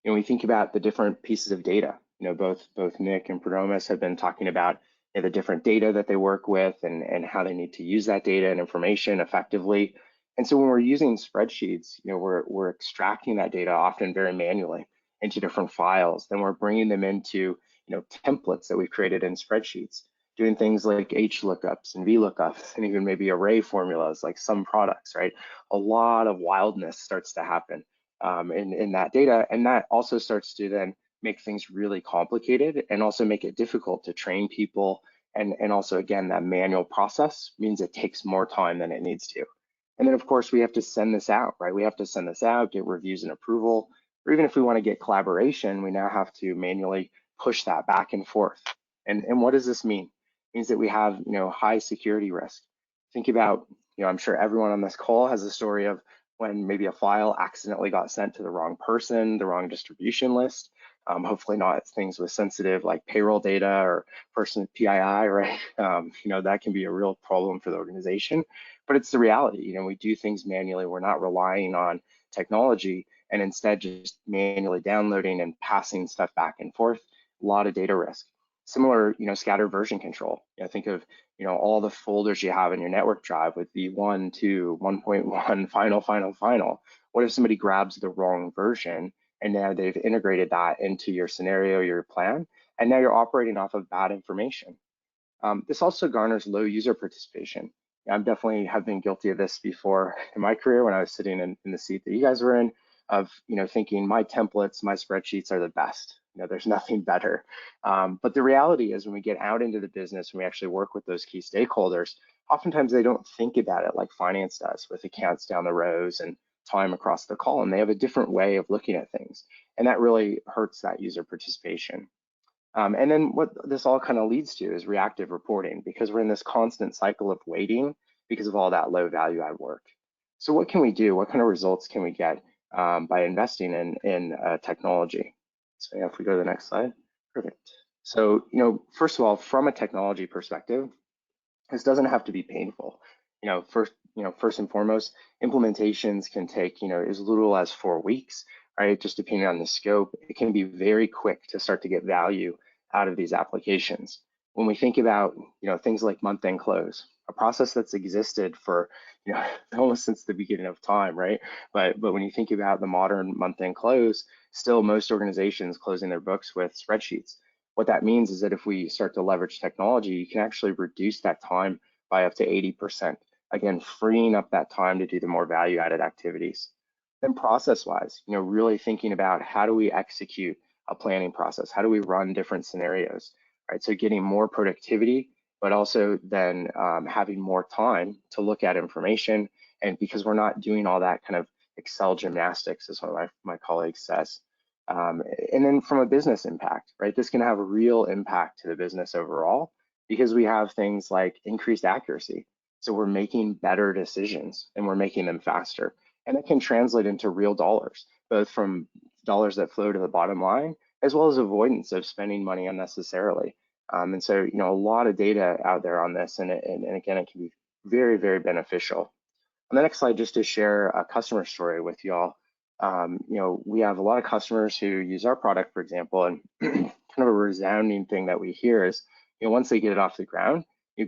We think about the different pieces of data. Both Nick and Pronomis have been talking about the different data that they work with and how they need to use that data and information effectively. And so when we're using spreadsheets, we're extracting that data often very manually into different files. Then we're bringing them into templates that we've created in spreadsheets, doing things like H lookups and V lookups, and even maybe array formulas like some products, right? A lot of wildness starts to happen in that data, and that also starts to then make things really complicated and also make it difficult to train people. And also, again, that manual process means it takes more time than it needs to. And then, of course, we have to send this out, right? We have to send this out, get reviews and approval, or even if we want to get collaboration, we now have to manually push that back and forth. And what does this mean? It means that we have, high security risk. Think about, I'm sure everyone on this call has a story of when maybe a file accidentally got sent to the wrong person, the wrong distribution list. Hopefully not things with sensitive like payroll data or person PII, right? That can be a real problem for the organization, but it's the reality. We do things manually. We're not relying on technology and instead just manually downloading and passing stuff back and forth. A lot of data risk. Similar, scattered version control. Think of, all the folders you have in your network drive with v1, 2, 1.1, final. What if somebody grabs the wrong version and now they've integrated that into your scenario, your plan, and now you're operating off of bad information? This also garners low user participation. I definitely have been guilty of this before in my career when I was sitting in the seat that you guys were in, of thinking my templates, my spreadsheets are the best. There's nothing better. But the reality is when we get out into the business and we actually work with those key stakeholders, oftentimes they don't think about it like finance does with accounts down the rows and time across the column. They have a different way of looking at things, and that really hurts that user participation. And then what this all kind of leads to is reactive reporting, because we're in this constant cycle of waiting because of all that low value add work. So what can we do? What kind of results can we get by investing in technology? So if we go to the next slide, perfect. So, first of all, from a technology perspective, this doesn't have to be painful. First and foremost, implementations can take, as little as 4 weeks, right? Just depending on the scope, it can be very quick to start to get value out of these applications. When we think about, things like month-end close, a process that's existed for, almost since the beginning of time, right? But when you think about the modern month-end close, still most organizations closing their books with spreadsheets. What that means is that if we start to leverage technology, you can actually reduce that time by up to 80%. Again, freeing up that time to do the more value-added activities. Then process-wise, really thinking about how do we execute a planning process? How do we run different scenarios, right? So getting more productivity, but also then having more time to look at information. And because we're not doing all that kind of Excel gymnastics, as one of my colleagues says. And then from a business impact, right? This can have a real impact to the business overall because we have things like increased accuracy. So we're making better decisions and we're making them faster. And it can translate into real dollars, both from dollars that flow to the bottom line, as well as avoidance of spending money unnecessarily. And so, a lot of data out there on this, and again, it can be very, very beneficial. On the next slide, just to share a customer story with y'all. We have a lot of customers who use our product, for example, and kind of a resounding thing that we hear is, once they get it off the ground,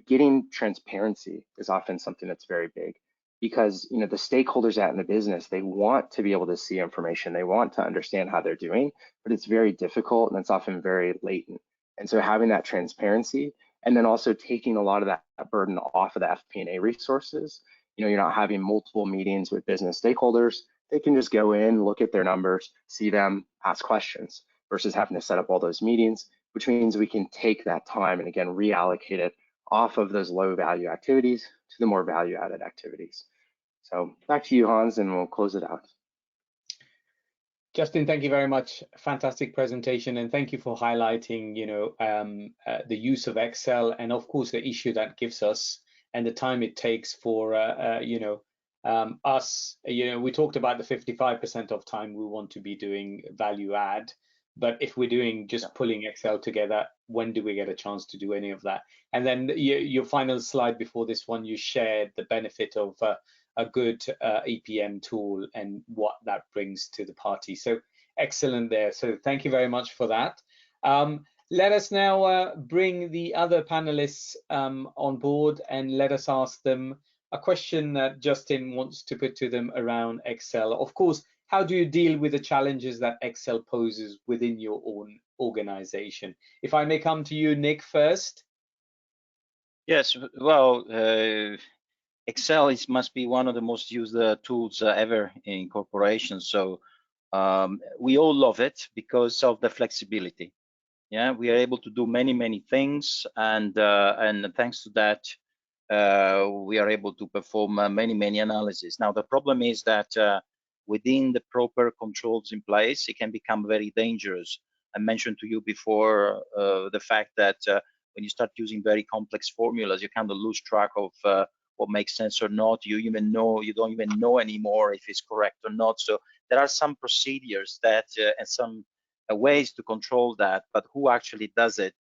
getting transparency is often something that's very big, because the stakeholders out in the business, they want to be able to see information, they want to understand how they're doing, but it's very difficult and it's often very latent. And so having that transparency, and then also taking a lot of that burden off of the FP&A resources. You're not having multiple meetings with business stakeholders. They can just go in, look at their numbers, see them, ask questions, versus having to set up all those meetings, which means we can take that time and again, reallocate it off of those low value activities to the more value added activities. So back to you, Hans, and we'll close it out. Justin, thank you very much. Fantastic presentation, and thank you for highlighting, the use of Excel, and of course the issue that gives us and the time it takes for us. We talked about the 55% of time we want to be doing value add, but if we're doing just pulling Excel together, when do we get a chance to do any of that? And then your final slide before this one, you shared the benefit of a good EPM tool and what that brings to the party. So excellent there. So thank you very much for that. Let us now bring the other panelists on board and let us ask them a question that Justin wants to put to them around Excel. Of course, how do you deal with the challenges that Excel poses within your own organization? If I may come to you, Nick, first. Yes, well, Excel must be one of the most used tools ever in corporations. So we all love it because of the flexibility. Yeah, we are able to do many things, and thanks to that, we are able to perform many analyses. Now the problem is that within the proper controls in place, it can become very dangerous. I mentioned to you before the fact that when you start using very complex formulas, you kind of lose track of what makes sense or not. You don't even know anymore if it's correct or not. So there are some procedures that and some ways to control that, but who actually does it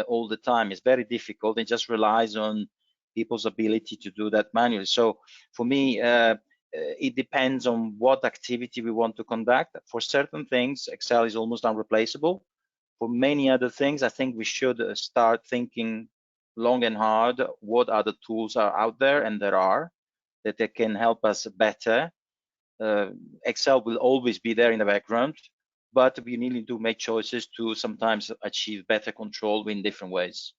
all the time is very difficult. It just relies on people's ability to do that manually. So for me, it depends on what activity we want to conduct. For certain things, Excel is almost unreplaceable. For many other things, I think we should start thinking long and hard what other tools are out there, and there are, that they can help us better. Excel will always be there in the background, but we need to make choices to sometimes achieve better control in different ways.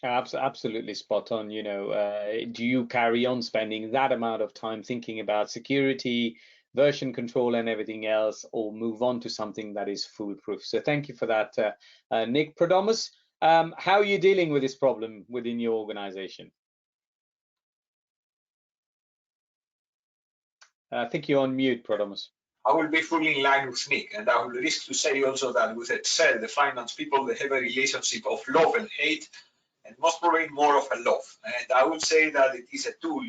Absolutely spot on. Do you carry on spending that amount of time thinking about security, version control, and everything else, or move on to something that is foolproof? So thank you for that, Nick. Prodomus, how are you dealing with this problem within your organization? I think you're on mute, Prodomus. I will be fully in line with Nick, and I will risk to say also that with Excel, the finance people, they have a relationship of love and hate, and most probably more of a love. And I would say that it is a tool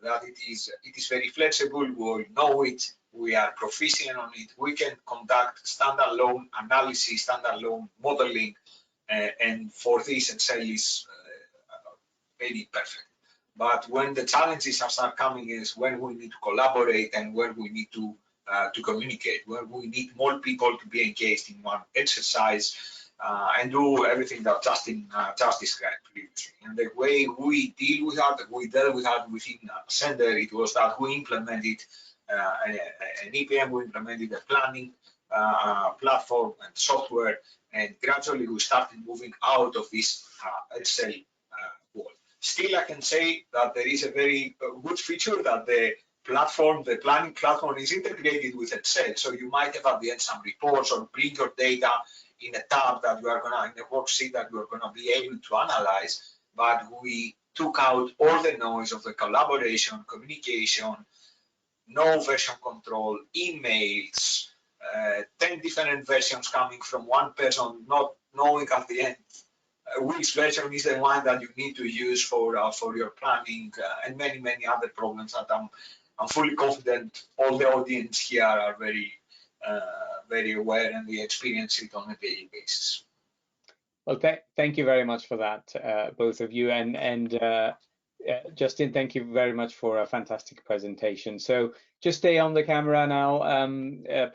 that it is very flexible. We all know it. We are proficient on it. We can conduct standalone analysis, standalone modeling, and for this, Excel is very perfect. But when the challenges are start coming is when we need to collaborate and when we need to communicate, when we need more people to be engaged in one exercise and do everything that Justin just described previously. And the way we deal with that, we dealt with that within sennder, it was that we implemented an EPM, we implemented a planning platform and software, and gradually we started moving out of this Excel world. Still, I can say that there is a very good feature that the platform, the planning platform, is integrated with Excel. So you might have at the end some reports or bring your data in a tab that you are gonna, in a worksheet that you are gonna be able to analyze. But we took out all the noise of the collaboration, communication, no version control, emails, 10 different versions coming from one person, not knowing at the end which version is the one that you need to use for your planning, and many other problems that I'm fully confident all the audience here are very aware and they experience it on a daily basis. Well, thank you very much for that, both of you, and Justin, thank you very much for a fantastic presentation. So just stay on the camera now,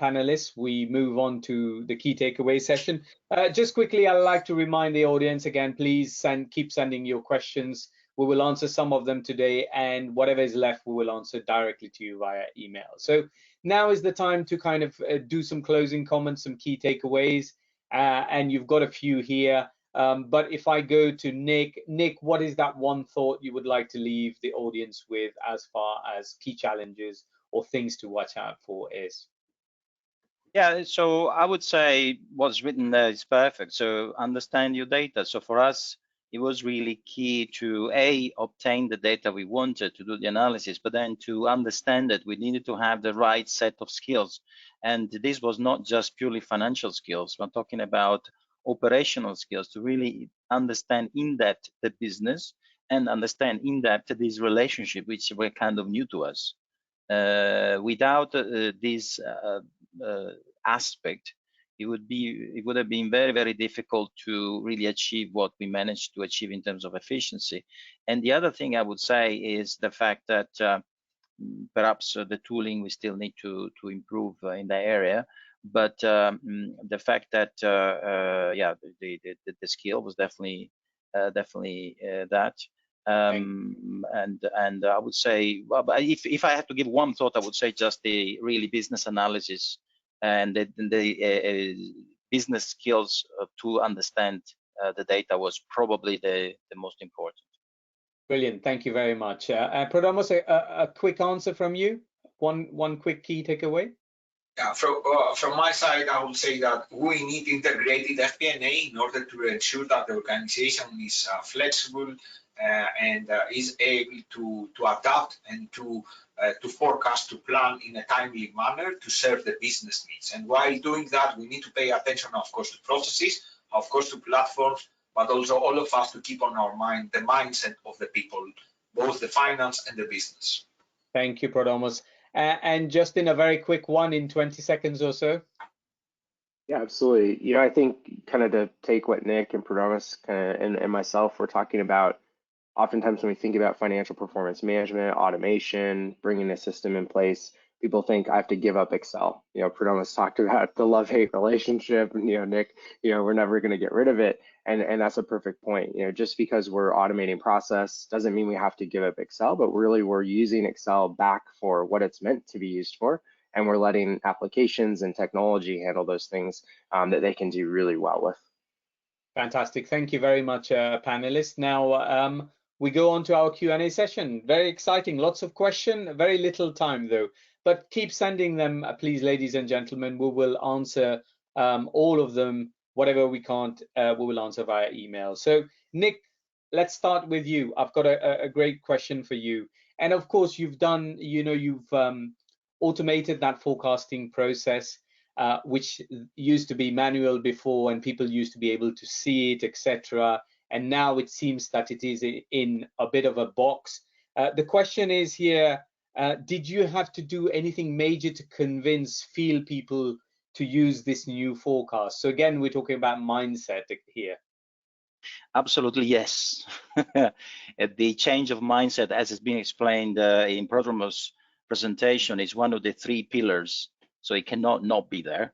panelists. We move on to the key takeaway session. Just quickly, I'd like to remind the audience again, please keep sending your questions. We will answer some of them today, and whatever is left, we will answer directly to you via email. So now is the time to kind of do some closing comments, some key takeaways, and you've got a few here. But if I go to Nick, what is that one thought you would like to leave the audience with as far as key challenges or things to watch out for is? Yeah, so I would say what's written there is perfect. So understand your data. So for us, it was really key to obtain the data we wanted to do the analysis, but then to understand that we needed to have the right set of skills. And this was not just purely financial skills. We're talking about operational skills to really understand in depth the business and understand in depth this relationship, which were kind of new to us. Without this aspect, it would have been very difficult to really achieve what we managed to achieve in terms of efficiency. And the other thing I would say is the fact that perhaps the tooling we still need to improve in that area, but the fact that yeah, the skill was definitely that. And I would say, well, if I had to give one thought, I would say just the really business analysis and the business skills to understand the data was probably the most important. Brilliant. Thank you very much. Prodromos, a quick answer from you. One quick key takeaway. Yeah, from my side, I would say that we need integrated FP&A in order to ensure that the organization is flexible and is able to adapt and to forecast, to plan in a timely manner to serve the business needs. And while doing that, we need to pay attention, of course, to processes, of course, to platforms, but also all of us to keep on our mind the mindset of the people, both the finance and the business. Thank you, Prodromos. And just in a very quick one, in 20 seconds or so. Yeah, absolutely. You know, I think kind of to take what Nick and Prodromos and myself were talking about, oftentimes when we think about financial performance management, automation, bringing a system in place, people think I have to give up Excel. You know, Prodromos talked about the love-hate relationship, and Nick, we're never going to get rid of it, and that's a perfect point. Just because we're automating process doesn't mean we have to give up Excel, but really we're using Excel back for what it's meant to be used for, and we're letting applications and technology handle those things that they can do really well with. Fantastic. Thank you very much, panelists. Now, we go on to our Q&A session. Very exciting, lots of questions, very little time though, but keep sending them, please, ladies and gentlemen. We will answer all of them. Whatever we can't, we will answer via email. So Nick, let's start with you. I've got a great question for you. And of course, you've done, you've automated that forecasting process, which used to be manual before, and people used to be able to see it, etc. And now it seems that it is in a bit of a box. The question is here, did you have to do anything major to convince field people to use this new forecast? So again, we're talking about mindset here. Absolutely, yes. The change of mindset, as has been explained in Prodromos' presentation, is one of the 3 pillars, so it cannot not be there.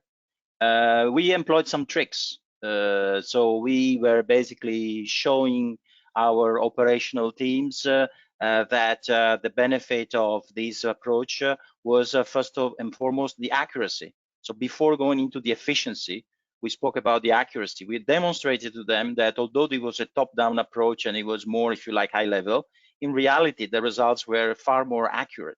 We employed some tricks. So we were basically showing our operational teams that the benefit of this approach was first and foremost the accuracy. So before going into the efficiency, we spoke about the accuracy. We demonstrated to them that although it was a top-down approach and it was more, if you like, high level, in reality, the results were far more accurate.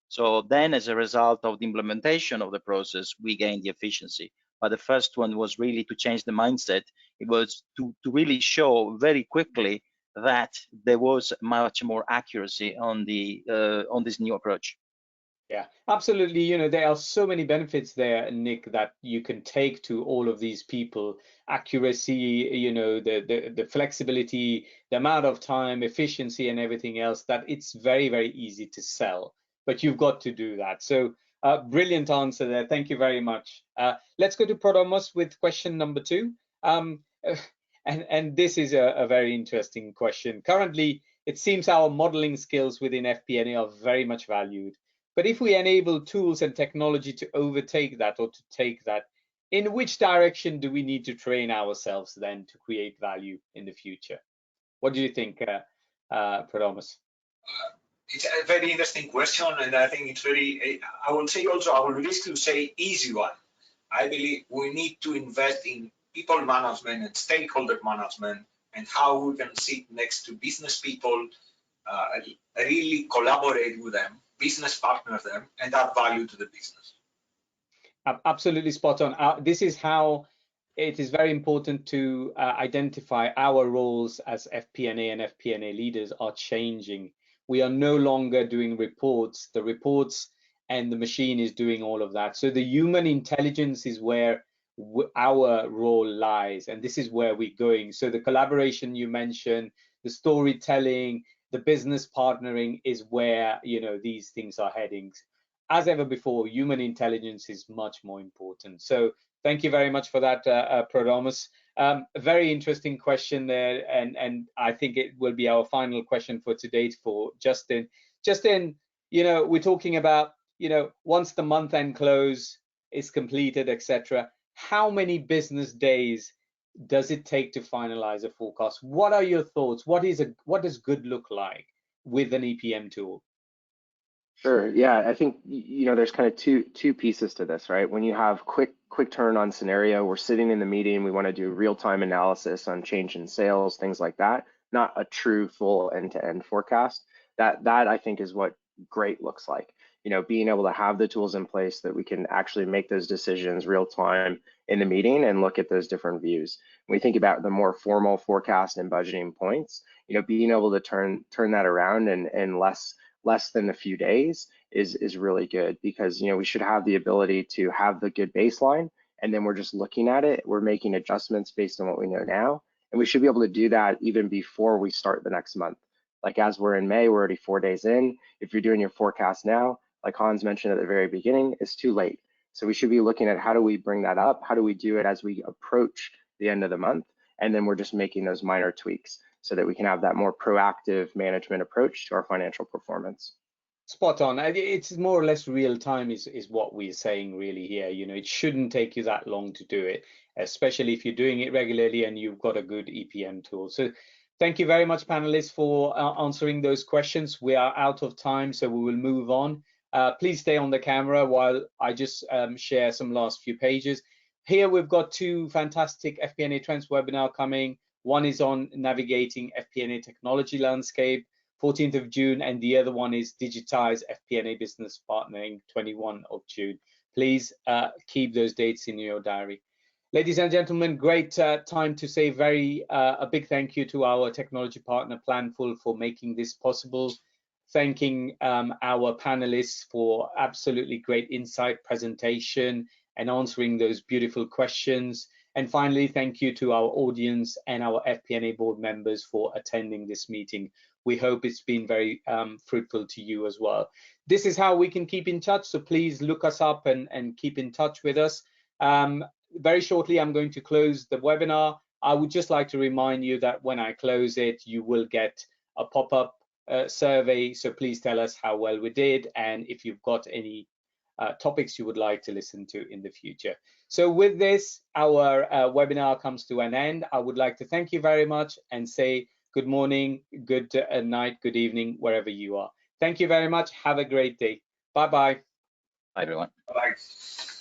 So then as a result of the implementation of the process, we gained the efficiency. But the first one was really to change the mindset. It was to really show very quickly that there was much more accuracy on this new approach. Yeah, absolutely. There are so many benefits there, Nick, that you can take to all of these people. Accuracy, the flexibility, the amount of time, efficiency, and everything else, that it's very, very easy to sell. But you've got to do that. So brilliant answer there. Thank you very much. Let's go to Prodromos with question number 2. And this is a very interesting question. Currently, it seems our modeling skills within FP&A are very much valued. But if we enable tools and technology to overtake that or to take that, in which direction do we need to train ourselves then to create value in the future? What do you think, Prodromos? It's a very interesting question, and I think it's very, I will say also, I will risk to say easy one. I believe we need to invest in people management and stakeholder management, and how we can sit next to business people, really collaborate with them, business partner them, and add value to the business. Absolutely spot on. This is how it is very important to identify our roles as FP&A and FP&A leaders are changing. We are no longer doing reports. The reports and the machine is doing all of that. So the human intelligence is where our role lies, and this is where we're going. So the collaboration you mentioned, the storytelling, the business partnering is where these things are heading. As ever before, human intelligence is much more important. So thank you very much for that, Prodromos. A very interesting question there, and I think it will be our final question for today for Justin. Justin, we're talking about once the month-end close is completed, etc. How many business days does it take to finalize a forecast? What are your thoughts? What does good look like with an EPM tool? Sure. Yeah, I think there's kind of two pieces to this, right? When you have quick turn on scenario, we're sitting in the meeting, we want to do real-time analysis on change in sales, things like that. not a true full end-to-end forecast. That I think is what great looks like. You know, being able to have the tools in place that we can actually make those decisions real time in the meeting and look at those different views. When we think about the more formal forecast and budgeting points, you know, being able to turn that around in less than a few days is really good, because, you know, we should have the ability to have the good baseline, and then we're just looking at it, we're making adjustments based on what we know now, and we should be able to do that even before we start the next month. Like, as we're in May, we're already 4 days in. If you're doing your forecast now, like Hans mentioned at the very beginning, it's too late. So we should be looking at how do we bring that up? How do we do it as we approach the end of the month? And then we're just making those minor tweaks so that we can have that more proactive management approach to our financial performance. Spot on. It's more or less real time is what we're saying really here. You know, it shouldn't take you that long to do it, especially if you're doing it regularly and you've got a good EPM tool. So thank you very much, panelists, for answering those questions. We are out of time, so we will move on. Please stay on the camera while I just share some last few pages. Here we've got two fantastic FP&A Trends webinar coming. One is on navigating FP&A technology landscape, 14th of June, and the other one is Digitize FP&A Business Partnering, 21 of June. Please keep those dates in your diary. Ladies and gentlemen, great time to say a big thank you to our technology partner Planful for making this possible. Thanking our panelists for absolutely great insight, presentation, and answering those beautiful questions. And finally, thank you to our audience and our FP&A board members for attending this meeting. We hope it's been very fruitful to you as well. This is how we can keep in touch, so please look us up and keep in touch with us. Very shortly, I'm going to close the webinar. I would just like to remind you that when I close it, you will get a pop-up survey, so please tell us how well we did and if you've got any topics you would like to listen to in the future. So with this, our webinar comes to an end. I would like to thank you very much and say good morning, good night, good evening, wherever you are. Thank you very much. Have a great day. Bye-bye. Bye, everyone. Bye.